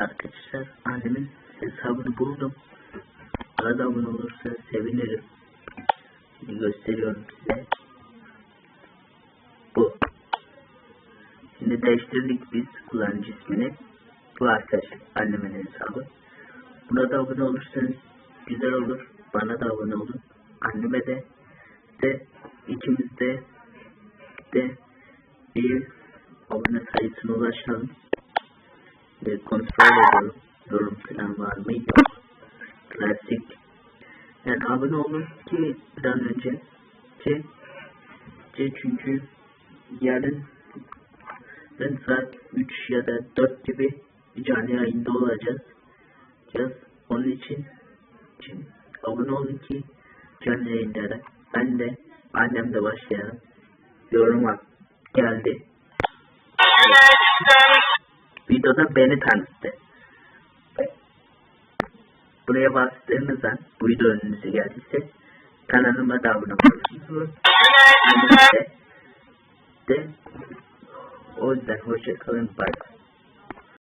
Arkadaşlar annemin hesabını buldum. Bana da abone olursa sevinirim. Şimdi gösteriyorum size. Bu. Şimdi değiştirdik biz kullanıcı ismini. Bu arkadaşlar annemin hesabı. Buna da abone olursanız güzel olur. Bana da abone olun. Anneme de ikimizde de bir abone sayısına ulaşalım. Ve kontrol ediyorum. Yorum falan var mı? Yok. Klasik. Yani abone olun ki bir an önce çünkü yarın saat 3 ya da 4 gibi canlı yayında olacağız. Onun için abone olun ki canlı yayınlara ben de annem de başlayalım. Yorum geldi. Videoda beni tanıttı. Buraya bastığınızda bu video önünüze geldiyse kanalıma da abone olursunuz. O yüzden hoşça kalın. Bye.